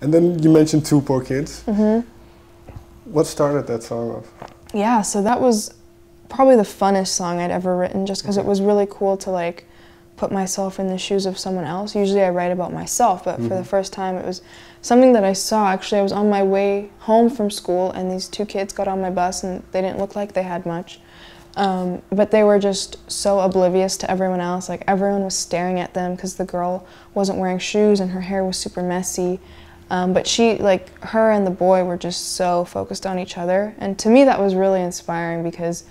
And then you mentioned Two Poor Kids. Mm-hmm. What started that song off? Yeah, so that was probably the funnest song I'd ever written, just because it was really cool to like put myself in the shoes of someone else. Usually I write about myself, but for the first time it was something that I saw. Actually, I was on my way home from school and these two kids got on my bus and they didn't look like they had much. But they were just so oblivious to everyone else. Like everyone was staring at them because the girl wasn't wearing shoes and her hair was super messy. But she, like her and the boy were just so focused on each other. And to me that was really inspiring because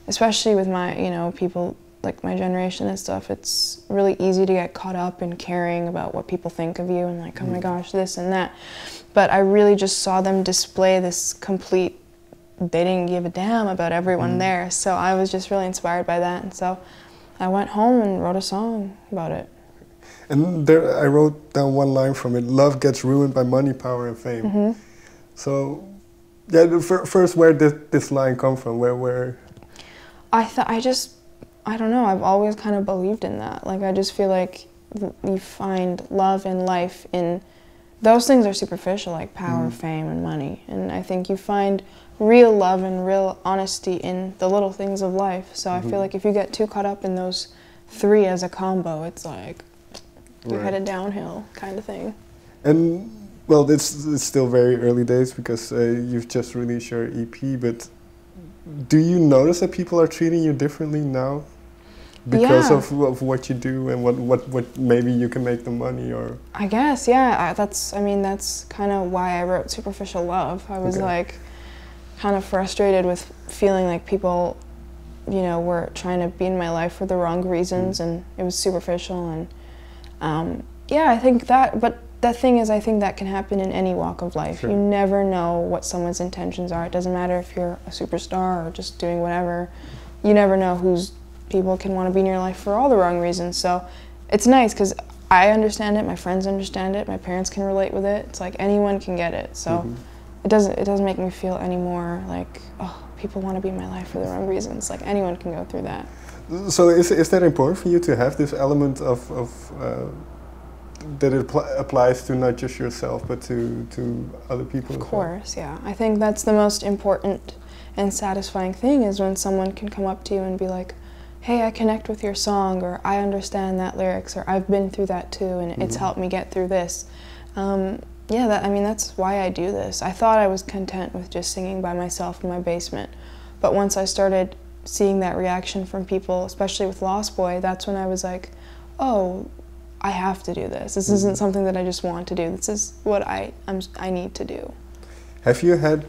especially with my, you know, people like my generation and stuff, it's really easy to get caught up in caring about what people think of you and like, oh my gosh, this and that. But I really just saw them display this complete, they didn't give a damn about everyone there. So I was just really inspired by that. And so I went home and wrote a song about it. And there I wrote down one line from it: love gets ruined by money, power, and fame. So, yeah, first, where did this line come from? Where? I don't know, I've always kind of believed in that. Like, I just feel like you find love in life in, those things are superficial, like power, fame, and money. And I think you find real love and real honesty in the little things of life. So I feel like if you get too caught up in those three as a combo, it's like, you're headed downhill kind of thing. And, well, it's still very early days because you've just released your EP, but do you notice that people are treating you differently now? Because of what you do and what maybe you can make the money, or? I guess, yeah. That's kind of why I wrote Superficial Love. I was like kind of frustrated with feeling like people, you know, were trying to be in my life for the wrong reasons and it was superficial. And yeah, I think that, but the thing is, I think that can happen in any walk of life. You never know what someone's intentions are. It doesn't matter if you're a superstar or just doing whatever. You never know who's people can want to be in your life for all the wrong reasons. So it's nice because I understand it, my friends understand it, my parents can relate with it. It's like anyone can get it. So it doesn't make me feel any more like, oh, people want to be in my life for the wrong reasons. Like anyone can go through that. So is that important for you to have this element of that it applies to not just yourself but to other people? Of course, yeah. I think that's the most important and satisfying thing is when someone can come up to you and be like, hey, I connect with your song, or I understand that lyrics, or I've been through that too, and it's helped me get through this. Yeah, that's why I do this. I thought I was content with just singing by myself in my basement, but once I started seeing that reaction from people, especially with Lost Boy, that's when I was like, oh, I have to do this. This isn't something that I just want to do. This is what I need to do. Have you had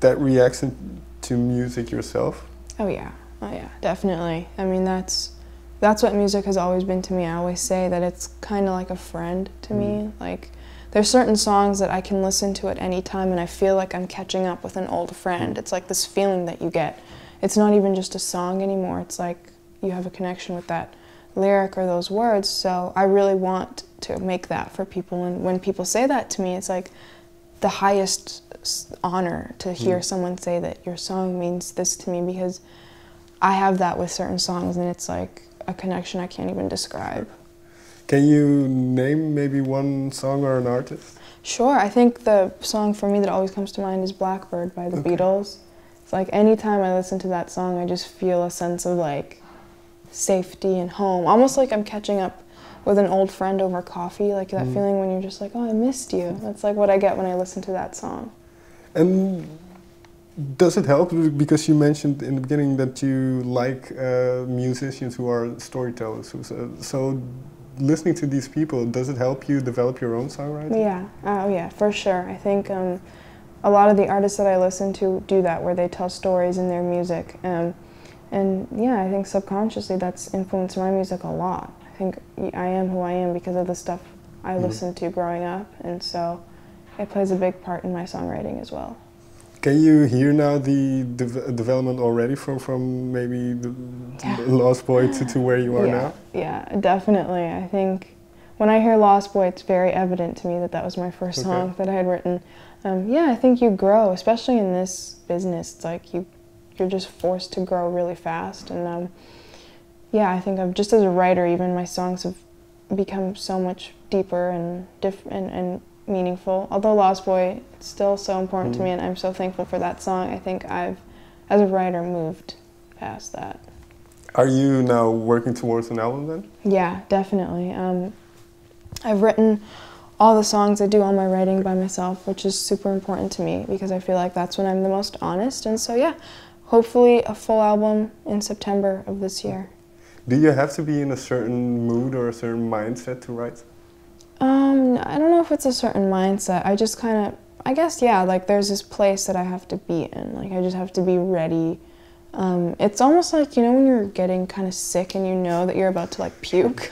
that reaction to music yourself? Oh yeah. Oh yeah, definitely. I mean, that's what music has always been to me. I always say that it's kind of like a friend to me. Like, there's certain songs that I can listen to at any time and I feel like I'm catching up with an old friend. It's like this feeling that you get. It's not even just a song anymore. It's like you have a connection with that lyric or those words. So I really want to make that for people. And when people say that to me, it's like the highest honor to hear someone say that your song means this to me, because I have that with certain songs, and it's like a connection I can't even describe. Can you name maybe one song or an artist? Sure. I think the song for me that always comes to mind is Blackbird by the Beatles. It's like anytime I listen to that song, I just feel a sense of like safety and home. Almost like I'm catching up with an old friend over coffee, like that feeling when you're just like, oh, I missed you. That's like what I get when I listen to that song. And does it help, because you mentioned in the beginning that you like musicians who are storytellers, so listening to these people, does it help you develop your own songwriting? Yeah, oh yeah, for sure. I think a lot of the artists that I listen to do that, where they tell stories in their music. And yeah, I think subconsciously that's influenced my music a lot. I think I am who I am because of the stuff I listened to growing up, and so it plays a big part in my songwriting as well. Can you hear now the development already from maybe the Lost Boy to where you are now? Yeah, definitely. I think when I hear Lost Boy, it's very evident to me that that was my first song that I had written. Yeah, I think you grow, especially in this business. It's like you're just forced to grow really fast. And yeah, I think just as a writer, even my songs have become so much deeper and different and meaningful. Although Lost Boy is still so important to me, and I'm so thankful for that song, I think I've, as a writer, moved past that. Are you now working towards an album then? Yeah, definitely. I've written all the songs. I do all my writing by myself, which is super important to me because I feel like that's when I'm the most honest. And so yeah, hopefully a full album in September of this year. Do you have to be in a certain mood or a certain mindset to write? I don't know if it's a certain mindset. I just kind of, I guess, yeah, like there's this place that I have to be in. Like I just have to be ready. It's almost like, you know, when you're getting kind of sick and you know that you're about to like puke.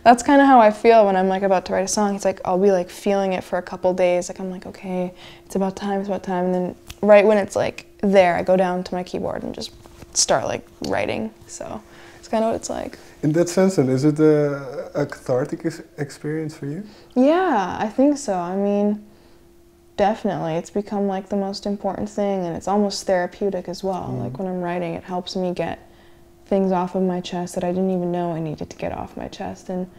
That's kind of how I feel when I'm like about to write a song. It's like I'll be like feeling it for a couple days. Like I'm like, okay, it's about time, it's about time. And then right when it's like there, I go down to my keyboard and just start like writing. So it's kind of what it's like. In that sense, then, is it a cathartic experience for you? Yeah, I think so. I mean, definitely. It's become like the most important thing, and it's almost therapeutic as well. Like when I'm writing, it helps me get things off of my chest that I didn't even know I needed to get off my chest. And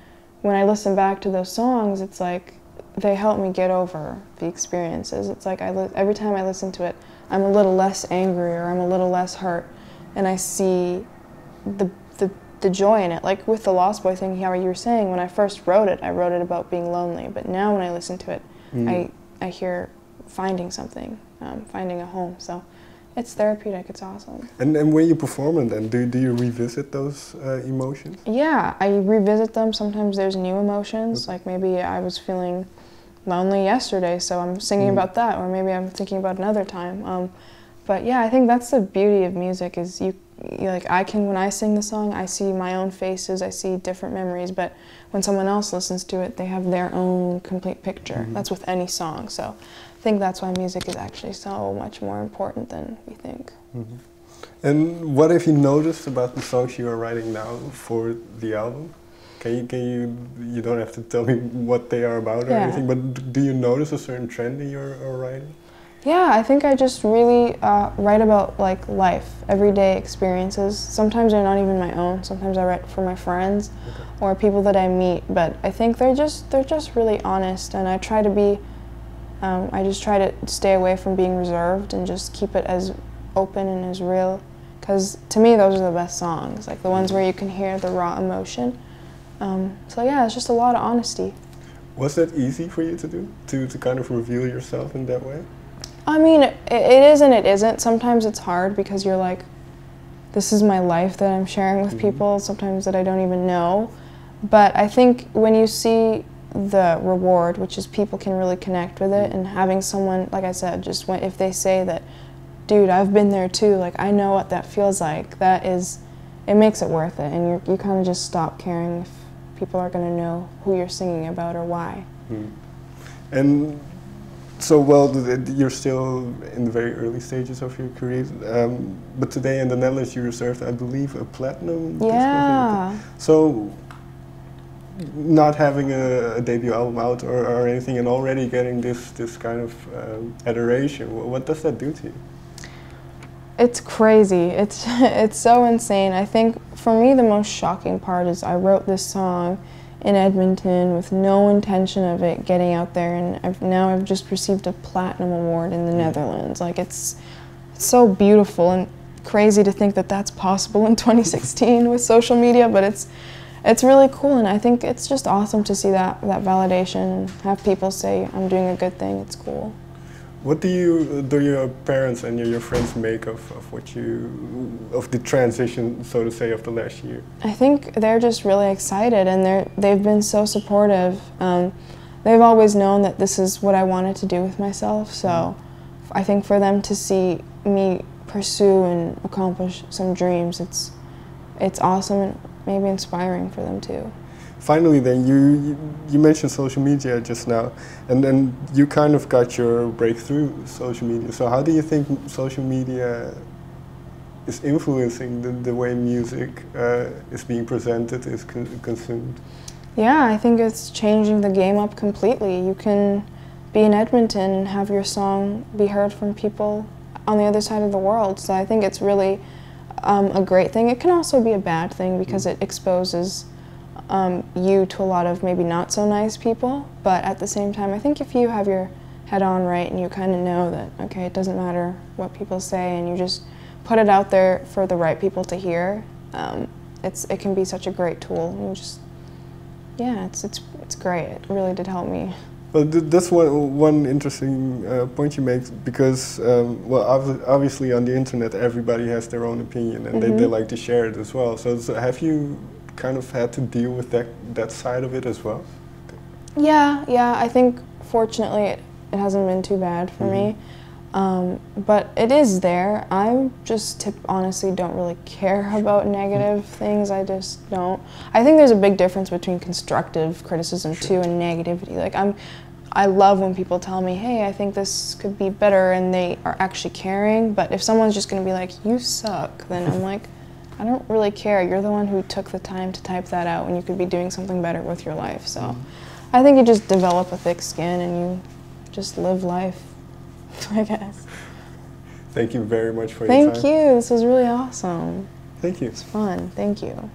when I listen back to those songs, it's like they help me get over the experiences. It's like every time I listen to it, I'm a little less angry or I'm a little less hurt, and I see the joy in it. Like with the Lost Boy thing, how you were saying, when I first wrote it, I wrote it about being lonely, but now when I listen to it, I hear finding something, finding a home. So it's therapeutic, it's awesome. And when you perform it then, do you revisit those emotions? Yeah, I revisit them. Sometimes there's new emotions, like maybe I was feeling lonely yesterday, so I'm singing about that, or maybe I'm thinking about another time. But yeah, I think that's the beauty of music is you like when I sing the song, I see my own faces, I see different memories, but when someone else listens to it, they have their own complete picture. That's with any song, so I think that's why music is actually so much more important than we think. And what have you noticed about the songs you are writing now for the album? Can you don't have to tell me what they are about or anything, but do you notice a certain trend in your writing? Yeah, I think I just really write about like life, everyday experiences. Sometimes they're not even my own. Sometimes I write for my friends or people that I meet. But I think they're just really honest, and I try to be. I just try to stay away from being reserved and just keep it as open and as real. Because to me, those are the best songs, like the ones where you can hear the raw emotion. So yeah, it's just a lot of honesty. Was that easy for you to do? To kind of reveal yourself in that way? I mean, it is and it isn't. Sometimes it's hard because you're like, this is my life that I'm sharing with people, sometimes that I don't even know. But I think when you see the reward, which is people can really connect with it, and having someone, like I said, just if they say that, dude, I've been there too, like I know what that feels like, it makes it worth it, and you kind of just stop caring if people are going to know who you're singing about or why. And so, well, you're still in the very early stages of your career, but today in the Netherlands you received, I believe, a platinum disc. So, not having a debut album out or anything, and already getting this kind of adoration, what does that do to you? It's crazy. It's so insane. I think for me the most shocking part is I wrote this song in Edmonton with no intention of it getting out there, and now I've just received a platinum award in the Netherlands. Like it's so beautiful and crazy to think that that's possible in 2016 with social media, but it's really cool, and I think it's just awesome to see that validation and have people say I'm doing a good thing. It's cool. What do your parents and your friends make of the transition, so to say, of the last year? I think they're just really excited, and they've been so supportive. They've always known that this is what I wanted to do with myself, so I think for them to see me pursue and accomplish some dreams, it's awesome and maybe inspiring for them too. Finally then, you mentioned social media just now, and then you kind of got your breakthrough social media. So how do you think social media is influencing the way music is being presented, is consumed? Yeah, I think it's changing the game up completely. You can be in Edmonton and have your song be heard from people on the other side of the world. So I think it's really a great thing. It can also be a bad thing because it exposes you to a lot of maybe not so nice people, but at the same time, I think if you have your head on right and you kind of know that, okay, it doesn't matter what people say, and you just put it out there for the right people to hear, it can be such a great tool. And just, yeah, it's great. It really did help me. Well, that's one interesting point you make, because, well, obviously on the internet everybody has their own opinion, and they like to share it as well. So have you kind of had to deal with that side of it as well? Yeah, I think fortunately it hasn't been too bad for me. But it is there. I just honestly don't really care about negative things. I just don't. I think there's a big difference between constructive criticism too and negativity. Like I love when people tell me, hey, I think this could be better, and they are actually caring. But if someone's just going to be like, you suck, then I'm like, I don't really care. You're the one who took the time to type that out when you could be doing something better with your life. So I think you just develop a thick skin and you just live life, I guess. Thank you very much for your time. Thank you. This was really awesome. Thank you. It's fun. Thank you.